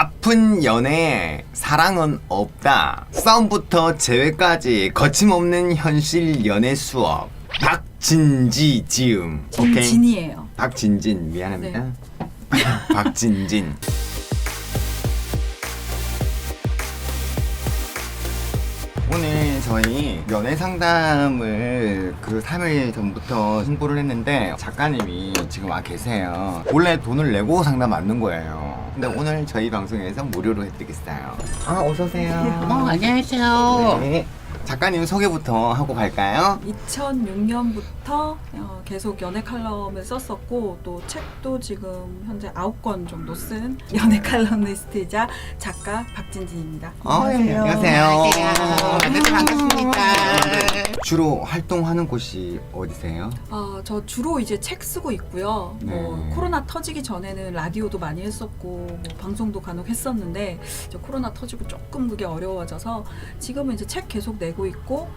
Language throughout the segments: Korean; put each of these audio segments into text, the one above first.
아픈 연애에 사랑은 없다. 싸움부터 재회까지 거침없는 현실 연애 수업. 박진지 지음. 오케이. 진진이에요. 박진진 미안합니다. 박진진. 오늘 저희 연애 상담을 그 3일 전부터 홍보를 했는데 작가님이 지금 와 계세요. 원래 돈을 내고 상담 받는 거예요. 근데 오늘 저희 방송에서 무료로 해드리겠어요. 어서오세요. 안녕하세요. 네. 작가님 소개부터 하고 갈까요? 2006년부터 계속 연애 칼럼을 썼었고 또 책도 지금 현재 9권 정도 쓴 연애 칼럼니스트이자 작가 박진진입니다. 안녕하세요. 만나서 반갑습니다. 주로 활동하는 곳이 어디세요? 저 주로 이제 책 쓰고 있고요. 네. 코로나 터지기 전에는 라디오도 많이 했었고 뭐 방송도 간혹 했었는데 이제 코로나 터지고 조금 그게 어려워져서 지금은 이제 책 계속 내고 있고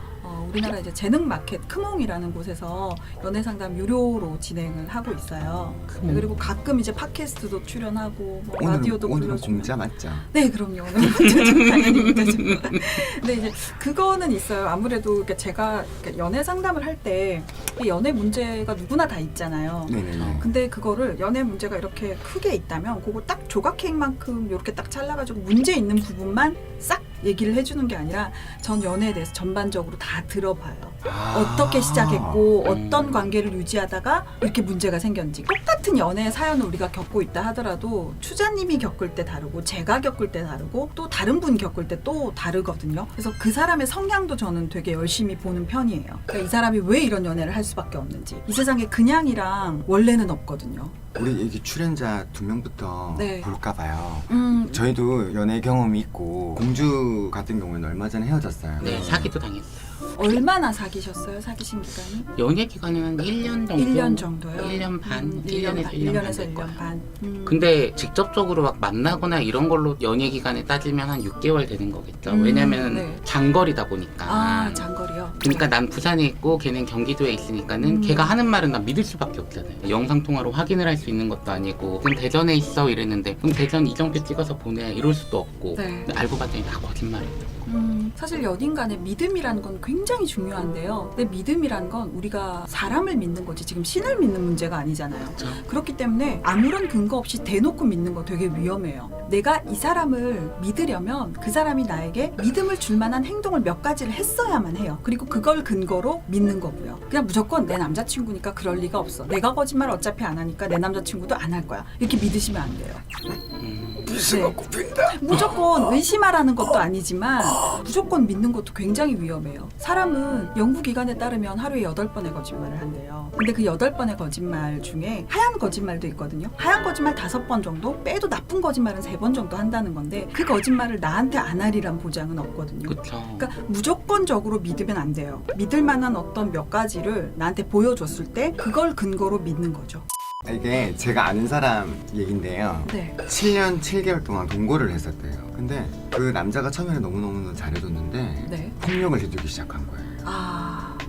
우리나라 이제 재능 마켓 크몽이라는 곳에서 연애 상담 유료로 진행을 하고 있어요. 그리고 가끔 이제 팟캐스트도 출연하고 뭐 라디오도 오늘은 불러주고. 공짜 맞죠? 네, 그럼요. 오늘 문제죠. 당연히 문제죠. 근데 이제 그거는 있어요. 아무래도 제가 연애 상담을 할 때 연애 문제가 누구나 다 있잖아요. 네네네. 근데 그거를 연애 문제가 이렇게 크게 있다면 그거 딱 조각 케이크만큼 이렇게 딱 잘라가지고 문제 있는 부분만 싹 얘기를 해주는 게 아니라 전 연애에 대해서 전반적으로 다 들어봐요. 어떻게 시작했고 어떤 관계를 유지하다가 이렇게 문제가 생겼는지. 똑같은 연애 사연을 우리가 겪고 있다 하더라도 추자님이 겪을 때 다르고 제가 겪을 때 다르고 또 다른 분 겪을 때 또 다르거든요. 그래서 그 사람의 성향도 저는 되게 열심히 보는 편이에요. 그러니까 이 사람이 왜 이런 연애를 할 수밖에 없는지. 이 세상에 그냥이랑 원래는 없거든요. 우리 여기 출연자 2명부터 네. 볼까 봐요. 저희도 연애 경험이 있고 공주 같은 경우는 얼마 전에 헤어졌어요. 네, 사기도 당했어요. 얼마나 사귀셨어요? 사귀신 기간이? 연애 기간은 한 1년 정도. 1년 정도요? 1년 반, 1년에서 1년에서 1년 1년 반. 반. 근데 직접적으로 막 만나거나 이런 걸로 연애 기간에 따지면 한 6개월 되는 거겠죠. 왜냐면 네. 장거리다 보니까. 장거리요? 그러니까 난 부산에 있고 걔는 경기도에 있으니까는 걔가 하는 말은 난 믿을 수밖에 없잖아요. 영상 통화로 확인을 할 수 있는 것도 아니고 그럼 대전에 있어 이랬는데 그럼 대전 이정표 찍어서 보내 이럴 수도 없고. 네. 근데 알고 봤더니 다 거짓말이에요. 사실 연인 간에 믿음이라는 건 굉장히 중요한데요. 근데 믿음이란 건 우리가 사람을 믿는 거지 지금 신을 믿는 문제가 아니잖아요. 그렇죠? 그렇기 때문에 아무런 근거 없이 대놓고 믿는 거 되게 위험해요. 내가 이 사람을 믿으려면 그 사람이 나에게 믿음을 줄 만한 행동을 몇 가지를 했어야만 해요. 그리고 그걸 근거로 믿는 거고요. 그냥 무조건 내 남자친구니까 그럴 리가 없어. 내가 거짓말 어차피 안 하니까 내 남자친구도 안 할 거야. 이렇게 믿으시면 안 돼요. 비수가 꼽힌다. 무조건 의심하라는 것도 아니지만 무조건 믿는 것도 굉장히 위험해요. 사람은 연구기관에 따르면 하루에 8번의 거짓말을 한대요. 근데 그 8번의 거짓말 중에 하얀 거짓말도 있거든요. 하얀 거짓말 5번 정도? 빼도 나쁜 거짓말은 3번 정도 한다는 건데 그 거짓말을 나한테 안 하리란 보장은 없거든요. 그쵸. 그러니까 무조건적으로 믿으면 안 돼요. 믿을 만한 어떤 몇 가지를 나한테 보여줬을 때 그걸 근거로 믿는 거죠. 이게 제가 아는 사람 얘긴데요. 네. 7년 7개월 동안 동거를 했었대요. 근데 그 남자가 처음에는 너무너무 잘해줬는데 네. 폭력을 해주기 시작한 거예요.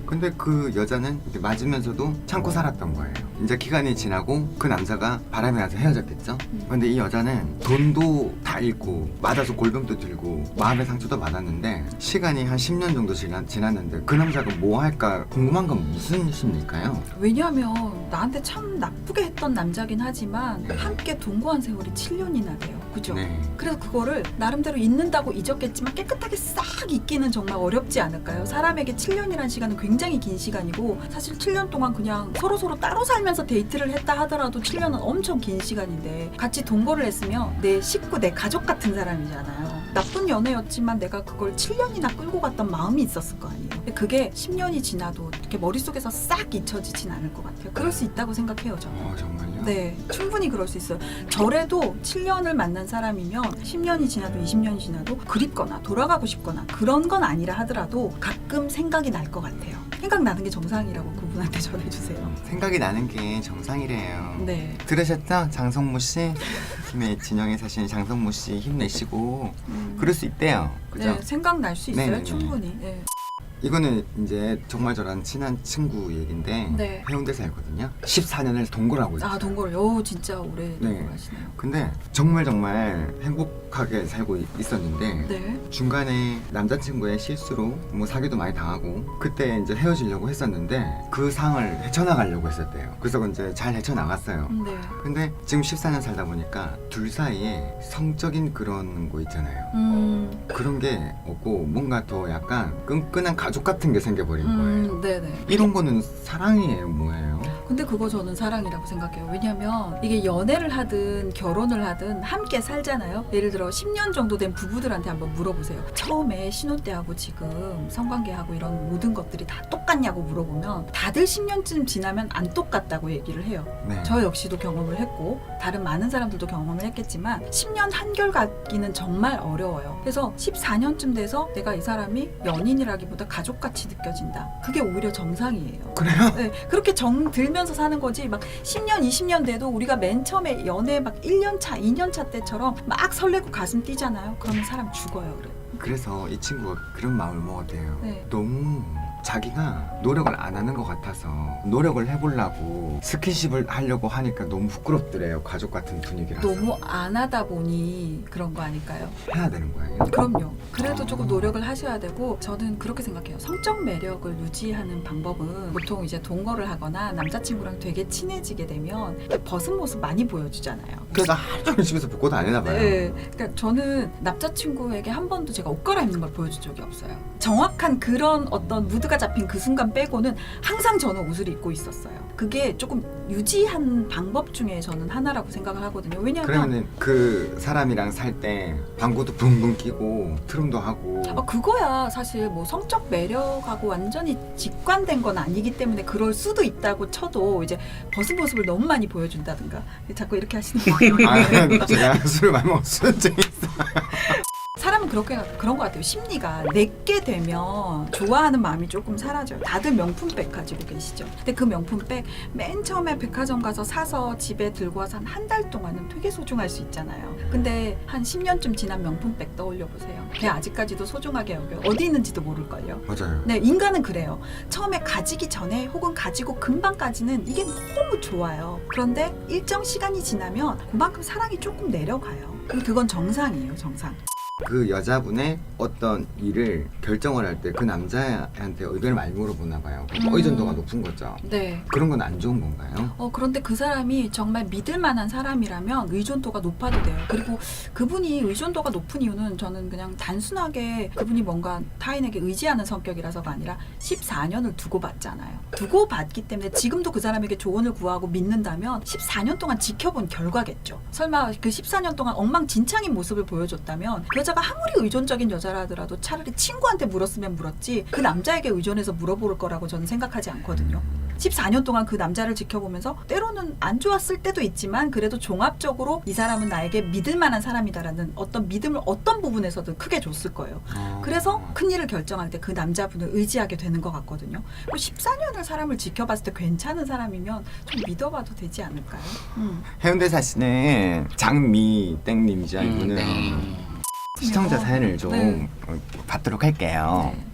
근데 그 여자는 이렇게 맞으면서도 참고 살았던 거예요. 이제 기간이 지나고 그 남자가 바람이 나서 헤어졌겠죠? 근데 이 여자는 돈도 다 잃고 맞아서 골병도 들고 마음의 상처도 받았는데 시간이 한 10년 정도 지났는데 그 남자가 뭐 할까 궁금한 건 무슨 심리일까요? 왜냐하면 나한테 참 나쁘게 했던 남자긴 하지만 네. 함께 동거한 세월이 7년이나 돼요. 그죠? 네. 그래서 그거를 나름대로 잊는다고 잊었겠지만 깨끗하게 싹 잊기는 정말 어렵지 않을까요? 사람에게 7년이라는 시간은 굉장히 긴 시간이고 사실 7년 동안 그냥 서로서로 따로 살면서 데이트를 했다 하더라도 7년은 엄청 긴 시간인데 같이 동거를 했으면 내 식구, 내 가족 같은 사람이잖아요. 나쁜 연애였지만 내가 그걸 7년이나 끌고 갔던 마음이 있었을 거 아니에요. 근데 그게 10년이 지나도 이렇게 머릿속에서 싹 잊혀지진 않을 것 같아요. 그럴 수 있다고 생각해요, 저는. 정말요? 네, 충분히 그럴 수 있어요. 저래도 7년을 만난 사람이면 10년이 지나도 20년이 지나도 그립거나 돌아가고 싶거나 그런 건 아니라 하더라도 가끔 생각이 날 것 같아요. 생각나는 게 정상이라고 그분한테 전해주세요. 생각이 나는 게 정상이래요. 네. 들으셨죠? 장성모 씨? 팀의 진영에 사신 장성모 씨 힘내시고 그럴 수 있대요. 그죠? 네, 생각날 수 있어요, 네네네. 충분히. 네. 이거는 이제 정말 저랑 친한 친구 얘긴데 네. 해운대 살거든요. 14년을 동거를 하고 있어요. 아 동거를 진짜 오래 네. 동거하시네요. 근데 정말 행복하게 살고 있었는데 네. 중간에 남자친구의 실수로 뭐 사기도 많이 당하고 그때 이제 헤어지려고 했었는데 그 상을 헤쳐나가려고 했었대요. 그래서 이제 잘 헤쳐나갔어요. 네. 근데 지금 14년 살다 보니까 둘 사이에 성적인 그런 거 있잖아요. 그런 게 없고 뭔가 더 약간 끈끈한 가족 같은 게 생겨버린 거예요. 네네. 이런 거는 사랑이에요, 뭐예요? 근데 그거 저는 사랑이라고 생각해요. 왜냐면 이게 연애를 하든 결혼을 하든 함께 살잖아요. 예를 들어 10년 정도 된 부부들한테 한번 물어보세요. 처음에 신혼 때하고 지금 성관계하고 이런 모든 것들이 다 똑같냐고 물어보면 다들 10년쯤 지나면 안 똑같다고 얘기를 해요. 네. 저 역시도 경험을 했고 다른 많은 사람들도 경험을 했겠지만 10년 한결같기는 정말 어려워요. 그래서 14년쯤 돼서 내가 이 사람이 연인이라기보다 가족같이 느껴진다. 그게 오히려 정상이에요. 그래요? 네, 그렇게 정 들면서 사는 거지 막 10년, 20년 돼도 우리가 맨 처음에 연애 막 1년 차, 2년 차 때처럼 막 설레고 가슴 뛰잖아요. 그러면 사람 죽어요. 그래. 그래서 이 친구가 그런 마음을 먹었대요. 네. 너무 자기가 노력을 안 하는 것 같아서 노력을 해보려고 스킨십을 하려고 하니까 너무 부끄럽더래요. 가족 같은 분위기라서. 너무 안 하다 보니 그런 거 아닐까요? 해야 되는 거예요. 그럼요. 그래도 아. 조금 노력을 하셔야 되고 저는 그렇게 생각해요. 성적 매력을 유지하는 방법은 보통 이제 동거를 하거나 남자친구랑 되게 친해지게 되면 벗은 모습 많이 보여주잖아요. 그래서 하루 종일 집에서 벗고 다니나 봐요. 네. 그러니까 저는 남자친구에게 한 번도 제가 옷 갈아입는 걸 보여준 적이 없어요. 정확한 그런 어떤 무드가 잡힌 그 순간 빼고는 항상 저는 옷을 입고 있었어요. 그게 조금 유지한 방법 중에 저는 하나라고 생각을 하거든요. 왜냐하면 그러면은 그 사람이랑 살 때 방구도 붕붕 끼고 트름도 하고 그거야 사실 뭐 성적 매력하고 완전히 직관된 건 아니기 때문에 그럴 수도 있다고 쳐도 이제 벗은 모습을 너무 많이 보여준다든가 자꾸 이렇게 하시는 거예요. 아, 제가 술을 많이 먹었어요. 사람은 그런 것 같아요. 심리가 내게 되면 좋아하는 마음이 조금 사라져요. 다들 명품백 가지고 계시죠. 근데 그 명품백 맨 처음에 백화점 가서 사서 집에 들고 와서 한 달 동안은 되게 소중할 수 있잖아요. 근데 한 10년쯤 지난 명품백 떠올려 보세요. 걔 아직까지도 소중하게 여겨요. 어디 있는지도 모를걸요. 맞아요. 네, 인간은 그래요. 처음에 가지기 전에 혹은 가지고 금방까지는 이게 너무 좋아요. 그런데 일정 시간이 지나면 그만큼 사랑이 조금 내려가요. 그건 정상이에요, 정상. 그 여자분의 어떤 일을 결정을 할 때 그 남자한테 의견을 많이 물어보나 봐요. 의존도가 높은 거죠. 네. 그런 건 안 좋은 건가요? 그런데 그 사람이 정말 믿을 만한 사람이라면 의존도가 높아도 돼요. 그리고 그분이 의존도가 높은 이유는 저는 그냥 단순하게 그분이 뭔가 타인에게 의지하는 성격이라서가 아니라 14년을 두고 봤잖아요. 두고 봤기 때문에 지금도 그 사람에게 조언을 구하고 믿는다면 14년 동안 지켜본 결과겠죠. 설마 그 14년 동안 엉망진창인 모습을 보여줬다면 그 여자가 아무리 의존적인 여자라더라도 차라리 친구한테 물었으면 물었지 그 남자에게 의존해서 물어볼 거라고 저는 생각하지 않거든요. 14년 동안 그 남자를 지켜보면서 때로는 안 좋았을 때도 있지만 그래도 종합적으로 이 사람은 나에게 믿을 만한 사람이다라는 어떤 믿음을 어떤 부분에서든 크게 줬을 거예요. 그래서 큰일을 결정할 때 그 남자분을 의지하게 되는 것 같거든요. 14년을 사람을 지켜봤을 때 괜찮은 사람이면 좀 믿어봐도 되지 않을까요? 해운대 사시는 장미 땡님이죠. 이분은 네. 시청자 사연을 좀 네. 받도록 할게요. 네.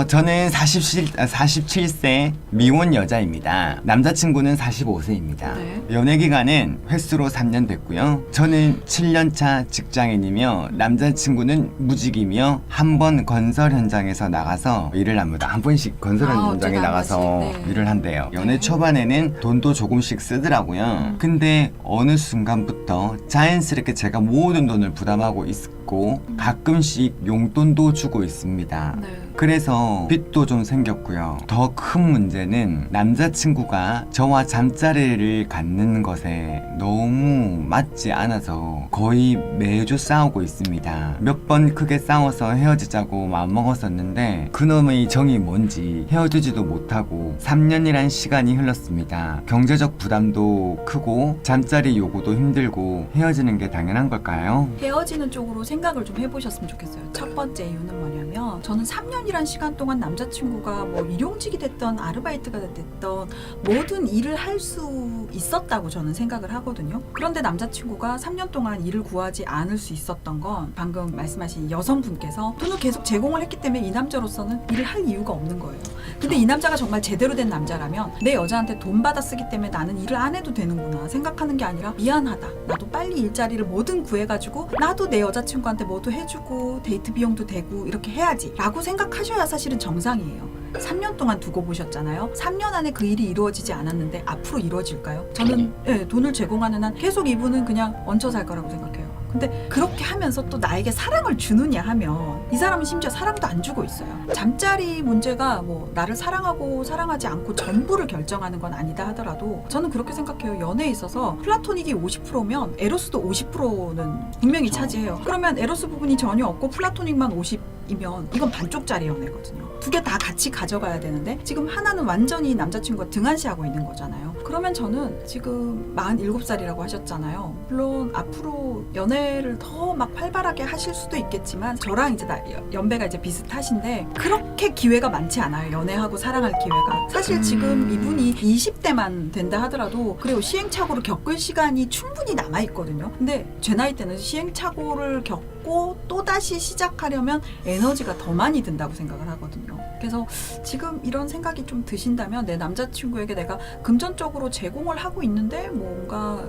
저는 47세 미혼 여자입니다. 남자친구는 45세입니다. 네. 연애 기간은 횟수로 3년 됐고요. 저는 7년차 직장인이며 남자친구는 무직이며 한 번 건설 현장에서 나가서 일을 합니다. 한 번씩 건설 현장에 어쩌다 한 나가서 번씩, 네. 일을 한대요. 연애 네. 초반에는 돈도 조금씩 쓰더라고요. 근데 어느 순간부터 자연스럽게 제가 모든 돈을 부담하고 있고 가끔씩 용돈도 주고 있습니다. 네. 그래서 빚도 좀 생겼고요. 더 큰 문제는 남자친구가 저와 잠자리를 갖는 것에 너무 맞지 않아서 거의 매주 싸우고 있습니다. 몇 번 크게 싸워서 헤어지자고 마음먹었었는데 그놈의 정이 뭔지 헤어지지도 못하고 3년이란 시간이 흘렀습니다. 경제적 부담도 크고 잠자리 요구도 힘들고 헤어지는 게 당연한 걸까요? 헤어지는 쪽으로 생각을 좀 해보셨으면 좋겠어요. 첫 번째 이유는 뭐냐면 저는 3년이 1년이란 시간 동안 남자친구가 뭐 일용직이 됐던 아르바이트가 됐던 모든 일을 할 수 있었다고 저는 생각을 하거든요. 그런데 남자친구가 3년 동안 일을 구하지 않을 수 있었던 건 방금 말씀하신 여성분께서 돈을 계속 제공을 했기 때문에 이 남자로서는 일을 할 이유가 없는 거예요. 근데 이 남자가 정말 제대로 된 남자라면 내 여자한테 돈 받아 쓰기 때문에 나는 일을 안 해도 되는구나 생각하는 게 아니라 미안하다. 나도 빨리 일자리를 뭐든 구해가지고 나도 내 여자친구한테 뭐도 해주고 데이트 비용도 되고 이렇게 해야지 라고 생각하셔야 사실은 정상이에요. 3년 동안 두고 보셨잖아요. 3년 안에 그 일이 이루어지지 않았는데 앞으로 이루어질까요? 저는 돈을 제공하는 한 계속 이분은 그냥 얹혀 살 거라고 생각해요. 근데 그렇게 하면서 또 나에게 사랑을 주느냐 하면 이 사람은 심지어 사랑도 안 주고 있어요. 잠자리 문제가 뭐 나를 사랑하고 사랑하지 않고 전부를 결정하는 건 아니다 하더라도 저는 그렇게 생각해요. 연애에 있어서 플라토닉이 50%면 에로스도 50%는 분명히 차지해요. 그러면 에로스 부분이 전혀 없고 플라토닉만 50이면 이건 반쪽짜리 연애거든요. 두 개 다 같이 가져가야 되는데 지금 하나는 완전히 남자친구가 등한시하고 있는 거잖아요. 그러면 저는 지금 47살이라고 하셨잖아요. 물론 앞으로 연애를 더 막 활발하게 하실 수도 있겠지만 저랑 이제 연배가 이제 비슷하신데 그렇게 기회가 많지 않아요. 연애하고 사랑할 기회가. 사실 지금 이분이 20대만 된다 하더라도 그래요. 시행착오를 겪을 시간이 충분히 남아있거든요. 근데 제 나이 때는 시행착오를 겪고 또다시 시작하려면 에너지가 더 많이 든다고 생각을 하거든요. 그래서 지금 이런 생각이 좀 드신다면 내 남자친구에게 내가 금전적으로 제공을 하고 있는데 뭔가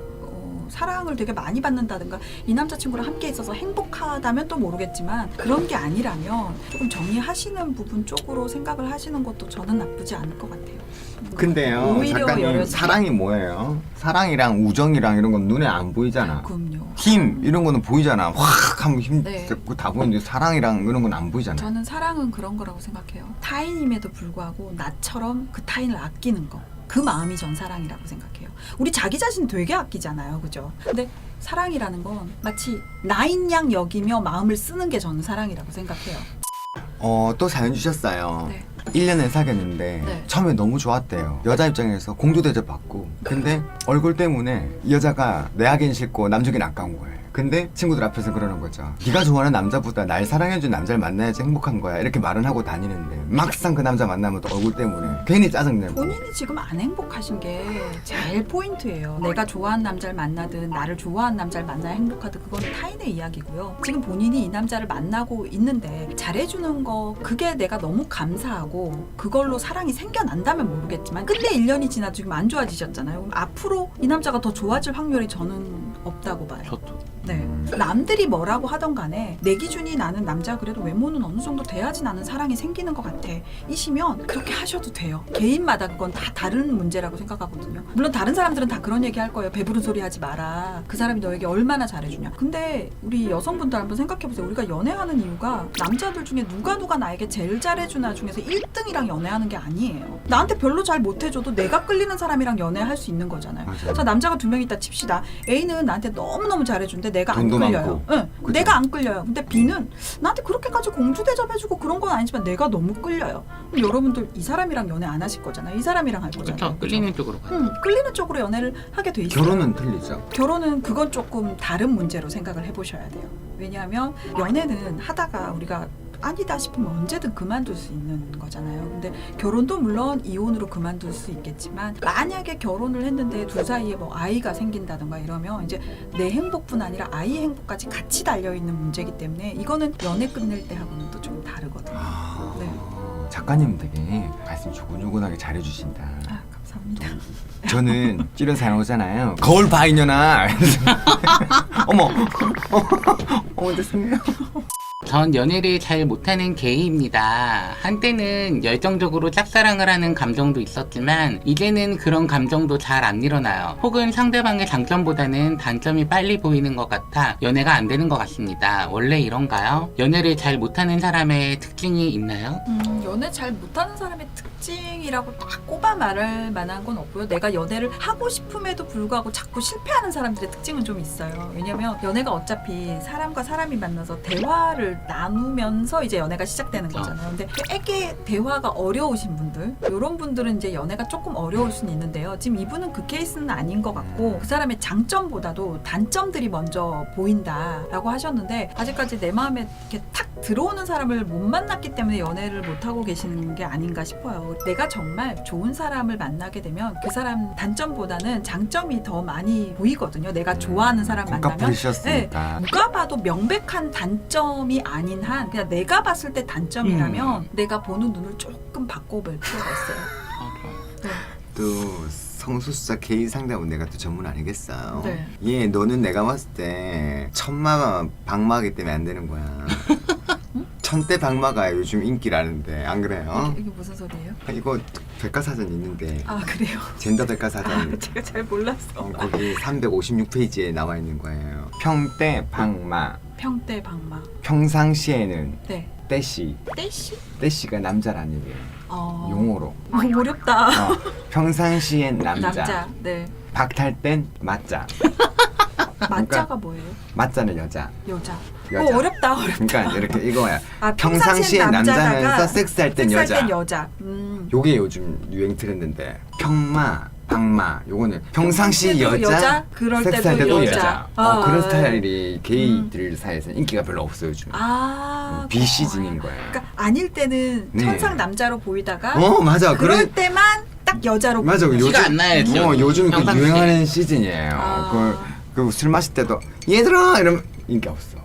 사랑을 되게 많이 받는다든가 이 남자친구랑 함께 있어서 행복하다면 또 모르겠지만 그런 게 아니라면 조금 정리하시는 부분 쪽으로 생각을 하시는 것도 저는 나쁘지 않을 것 같아요. 근데요 오히려 작가님 여려지게. 사랑이 뭐예요? 사랑이랑 우정이랑 이런 건 눈에 안 보이잖아. 그럼요. 힘 이런 거는 보이잖아. 확 하면 힘 네. 다 보이는데 사랑이랑 이런 건 안 보이잖아. 저는 사랑은 그런 거라고 생각해요. 타인임에도 불구하고 나처럼 그 타인을 아끼는 거. 그 마음이 전 사랑이라고 생각해요. 우리 자기 자신 되게 아끼잖아요. 그죠? 근데 사랑이라는 건 마치 나인 양 여기며 마음을 쓰는 게 저는 사랑이라고 생각해요. 또 사연 주셨어요. 네. 1년을 사귀었는데 네. 처음에 너무 좋았대요. 여자 입장에서 공주 대접 받고 근데 얼굴 때문에 이 여자가 내 하긴 싫고 남 주긴 아까운 거예요. 근데 친구들 앞에서 그러는 거죠. 네가 좋아하는 남자보다 날 사랑해준 남자를 만나야지 행복한 거야 이렇게 말은 하고 다니는데 막상 그 남자 만나면 또 얼굴 때문에 괜히 짜증내고. 본인이 지금 안 행복하신 게 제일 포인트예요. 내가 좋아하는 남자를 만나든 나를 좋아하는 남자를 만나야 행복하든 그건 타인의 이야기고요. 지금 본인이 이 남자를 만나고 있는데 잘해주는 거 그게 내가 너무 감사하고 그걸로 사랑이 생겨난다면 모르겠지만 근데 1년이 지나도 지금 안 좋아지셨잖아요. 그럼 앞으로 이 남자가 더 좋아질 확률이 저는 없다고 봐요. 저도. 네. 남들이 뭐라고 하던 간에 내 기준이 나는 남자 그래도 외모는 어느 정도 돼야지 나는 사랑이 생기는 것 같아 이시면 그렇게 하셔도 돼요. 개인마다 그건 다 다른 문제라고 생각하거든요. 물론 다른 사람들은 다 그런 얘기 할 거예요. 배부른 소리 하지 마라. 그 사람이 너에게 얼마나 잘해주냐. 근데 우리 여성분들 한번 생각해보세요. 우리가 연애하는 이유가 남자들 중에 누가 나에게 제일 잘해주나 중에서 1등이랑 연애하는 게 아니에요. 나한테 별로 잘 못해줘도 내가 끌리는 사람이랑 연애할 수 있는 거잖아요. 맞아요. 자, 남자가 2명 있다 칩시다. A는 나한테 너무너무 잘해준대. 내가 안 돈도 끌려요. 많고. 응, 그죠? 내가 안 끌려요. 근데 B는 나한테 그렇게까지 공주 대접해주고 그런 건 아니지만 내가 너무 끌려요. 그럼 여러분들 이 사람이랑 연애 안 하실 거잖아요. 이 사람이랑 할 거잖아요. 그렇죠. 끌리는 쪽으로 가요. 응, 끌리는 쪽으로 연애를 하게 돼 있어요. 결혼은 틀리죠. 결혼은 그건 조금 다른 문제로 생각을 해보셔야 돼요. 왜냐하면 연애는 하다가 우리가 아니다 싶으면 언제든 그만둘 수 있는 거잖아요. 근데 결혼도 물론 이혼으로 그만둘 수 있겠지만 만약에 결혼을 했는데 둘 사이에 뭐 아이가 생긴다던가 이러면 이제 내 행복뿐 아니라 아이 행복까지 같이 달려있는 문제이기 때문에 이거는 연애 끝낼 때 하고는 또 좀 다르거든요. 네. 작가님 되게 말씀 조곤조곤하게 잘해주신다. 아, 감사합니다. 저는 이런 사연 오잖아요. 거울 봐 이년아. 어머, 어머 죄송해요. 전 연애를 잘 못하는 게이입니다. 한때는 열정적으로 짝사랑을 하는 감정도 있었지만 이제는 그런 감정도 잘 안 일어나요. 혹은 상대방의 장점보다는 단점이 빨리 보이는 것 같아 연애가 안 되는 것 같습니다. 원래 이런가요? 연애를 잘 못하는 사람의 특징이 있나요? 연애 잘 못하는 사람의 특징 특징이라고 막 꼽아 말할 만한 건 없고요. 내가 연애를 하고 싶음에도 불구하고 자꾸 실패하는 사람들의 특징은 좀 있어요. 왜냐면 연애가 어차피 사람과 사람이 만나서 대화를 나누면서 이제 연애가 시작되는 거잖아요. 근데 되게 대화가 어려우신 분들, 이런 분들은 이제 연애가 조금 어려울 수는 있는데요. 지금 이분은 그 케이스는 아닌 것 같고 그 사람의 장점보다도 단점들이 먼저 보인다라고 하셨는데 아직까지 내 마음에 이렇게 탁 들어오는 사람을 못 만났기 때문에 연애를 못 하고 계시는 게 아닌가 싶어요. 내가 정말 좋은 사람을 만나게 되면 그 사람 단점보다는 장점이 더 많이 보이거든요. 내가 좋아하는 사람 만나면 부리셨으니까. 누가 봐도 명백한 단점이 아닌 한 그냥 내가 봤을 때 단점이라면 내가 보는 눈을 조금 바꿔볼 필요가 있어요. 네. 또 성소수자 개인 상담은 내가 또 전문 아니겠어요. 네. 얘 너는 내가 봤을 때 천마 박마하기 때문에 안 되는 거야. 천대 박마가 요즘 인기라는데 안 그래요? 이게 무슨 소리예요? 이거 백과사전 있는데 아 그래요? 젠더 백과사전 제가 잘 몰랐어. 거기 356페이지에 나와 있는 거예요. 평대 박마. 평대 박마. 평상시에는 네. 떼시. 떼시? 떼시가 남자라는 게 용어로. 어렵다. 평상시엔 남자. 남자. 네. 박탈 땐 맞자. 맞자가 뭐예요? 맞자는 여자. 여자. 여자. 어렵다. 그러니까 이렇게 이거야. 아, 평상시엔 남자면서 섹스할 땐 섹스할 여자. 땐 여자. 요게 요즘 유행 트렌드인데 평마, 박마 요거는 평상시 여자, 그럴 섹스할 때도 때도 여자. 그런 스타일이 게이들 사이에서 인기가 별로 없어요 요즘. 비시즌인 거예요. 그러니까 아닐 때는 네. 천상 남자로 보이다가 맞아. 그럴 때만 딱 여자로 맞아. 보이는 요즘 티가 안 나요, 요즘 그 평상시에. 유행하는 시즌이에요. 그 술 마실 때도 얘들아 이러면 인기 없어.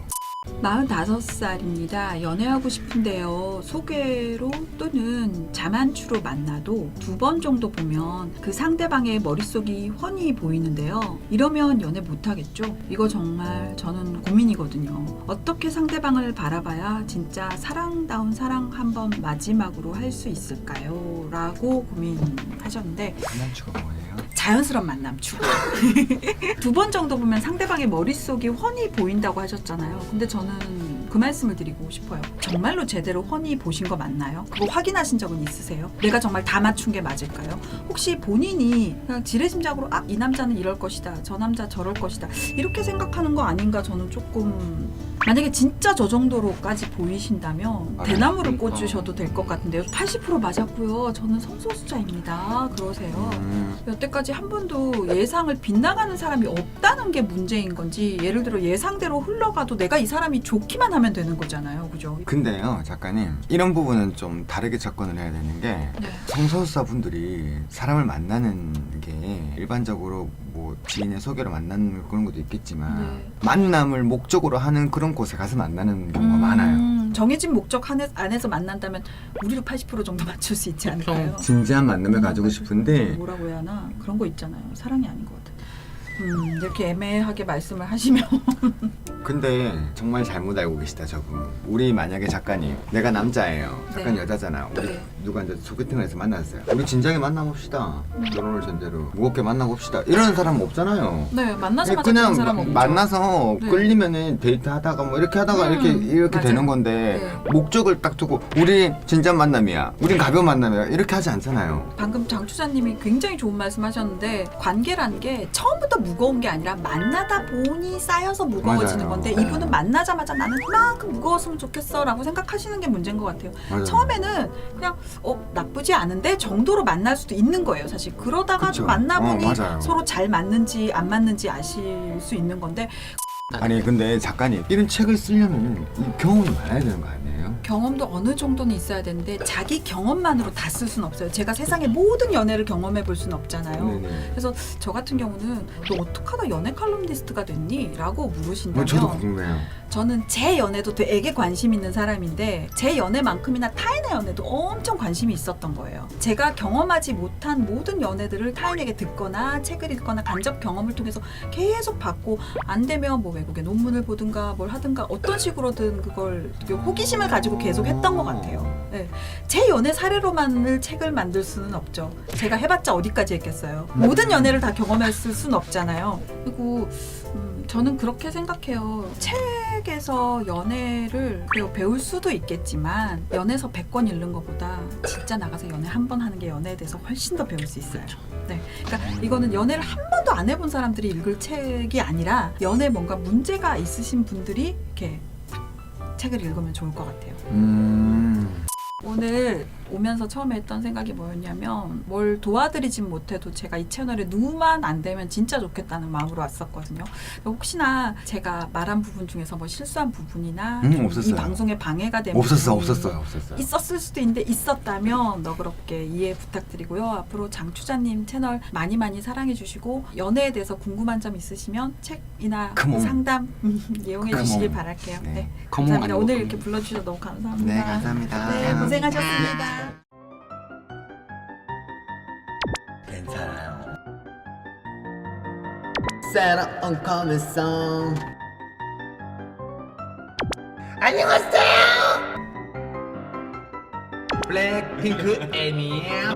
45살입니다. 연애하고 싶은데요. 소개로 또는 자만추로 만나도 2번 정도 보면 그 상대방의 머릿속이 훤히 보이는데요. 이러면 연애 못하겠죠? 이거 정말 저는 고민이거든요. 어떻게 상대방을 바라봐야 진짜 사랑다운 사랑 한번 마지막으로 할 수 있을까요? 라고 고민하셨는데 장난추가 뭐예요? 자연스러운 만남 추구. 2번 정도 보면 상대방의 머릿속이 훤히 보인다고 하셨잖아요. 근데 저는 그 말씀을 드리고 싶어요. 정말로 제대로 훤히 보신 거 맞나요? 그거 확인하신 적은 있으세요? 내가 정말 다 맞춘 게 맞을까요? 혹시 본인이 그냥 지레짐작으로 이 남자는 이럴 것이다. 저 남자 저럴 것이다. 이렇게 생각하는 거 아닌가 저는 조금 만약에 진짜 저 정도로까지 보이신다면 대나무를 꽂으셔도 될 것 같은데요. 80% 맞았고요. 저는 성소수자입니다. 그러세요. 여태까지 한 번도 예상을 빗나가는 사람이 없다는 게 문제인 건지 예를 들어 예상대로 흘러가도 내가 이 사람이 좋기만 하면 되는 거잖아요. 그죠? 근데요 작가님 이런 부분은 좀 다르게 접근을 해야 되는 게 네. 성소수자 분들이 사람을 만나는 게 일반적으로 뭐 지인의 소개로 만나는 그런 것도 있겠지만 네. 만남을 목적으로 하는 그런 곳에 가서 만나는 경우가 많아요. 정해진 목적 안에서 만난다면 우리도 80% 정도 맞출 수 있지 않을까요? 진지한 만남을 가지고 싶은데 뭐라고 해야 하나? 그런 거 있잖아요. 사랑이 아닌 것 같아. 이렇게 애매하게 말씀을 하시면 근데 정말 잘못 알고 계시다 저분. 우리 만약에 작가님 내가 남자예요. 작가님 네. 여자잖아. 우리 네. 누가 이제 소개팅을 해서 만났어요. 우리 진작에 만나봅시다. 결혼을 전제로 무겁게 만나봅시다. 이런 사람 없잖아요. 네 만나자마자 그냥 그런 사람 없죠. 만나서 네. 끌리면은 데이트 하다가 뭐 이렇게 하다가 이렇게 맞아요. 되는 건데 네. 목적을 딱 두고 우리 진짜 만남이야. 우린 가벼운 만남이야. 이렇게 하지 않잖아요. 방금 장추자님이 굉장히 좋은 말씀하셨는데 관계라는 게 처음부터 무거운 게 아니라 만나다 보니 쌓여서 무거워지는 맞아요. 건데 네. 이분은 만나자마자 나는 그만큼 무거웠으면 좋겠어라고 생각하시는 게 문제인 것 같아요. 맞아요. 처음에는 그냥 나쁘지 않은데 정도로 만날 수도 있는 거예요. 사실 그러다가 그쵸. 만나보니 맞아요. 서로 잘 맞는지 안 맞는지 아실 수 있는 건데 아니 근데 작가님 이런 책을 쓰려면 이 경험이 많아야 되는 거 아니에요? 경험도 어느 정도는 있어야 되는데 자기 경험만으로 다 쓸 수는 없어요. 제가 세상의 모든 연애를 경험해 볼 수는 없잖아요. 네네. 그래서 저 같은 경우는 너 어떡하다 연애 칼럼니스트가 됐니? 라고 물으신다면 저도 궁금해요. 저는 제 연애도 되게 관심 있는 사람인데 제 연애만큼이나 타인의 연애도 엄청 관심이 있었던 거예요. 제가 경험하지 못한 모든 연애들을 타인에게 듣거나 책을 읽거나 간접 경험을 통해서 계속 받고 안 되면 뭐 외국의 논문을 보든가 뭘 하든가 어떤 식으로든 그걸 호기심을 가지고 계속 했던 것 같아요. 네. 제 연애 사례로만을 책을 만들 수는 없죠. 제가 해봤자 어디까지 했겠어요. 모든 연애를 다 경험했을 수는 없잖아요. 그리고 저는 그렇게 생각해요. 책에서 연애를 배울 수도 있겠지만 연애서 100권 읽는 것보다 진짜 나가서 연애 한 번 하는 게 연애에 대해서 훨씬 더 배울 수 있어요. 네, 그러니까 이거는 연애를 한 번도 안 해본 사람들이 읽을 책이 아니라 연애 뭔가 문제가 있으신 분들이 이렇게 책을 읽으면 좋을 것 같아요. 오늘 오면서 처음에 했던 생각이 뭐였냐면 뭘 도와드리진 못해도 제가 이 채널에 누구만 안 되면 진짜 좋겠다는 마음으로 왔었거든요. 혹시나 제가 말한 부분 중에서 뭐 실수한 부분이나 좀 없었어요. 이 방송에 방해가 되는 없었어요. 부분이 있었을 수도 있는데 있었다면 너그럽게 이해 부탁드리고요. 앞으로 장추자님 채널 많이 많이 사랑해 주시고 연애에 대해서 궁금한 점 있으시면 책이나 컴온. 상담 이용해 주시길 컴온. 바랄게요. 네. 네. 컴온 감사합니다. 아니고 오늘 컴온. 이렇게 불러주셔서 너무 감사합니다. 네, 감사합니다. 네, 고생하셨습니다. 괜찮아요. 새로운 커미송 안녕하세요. 블랙핑크 애니에요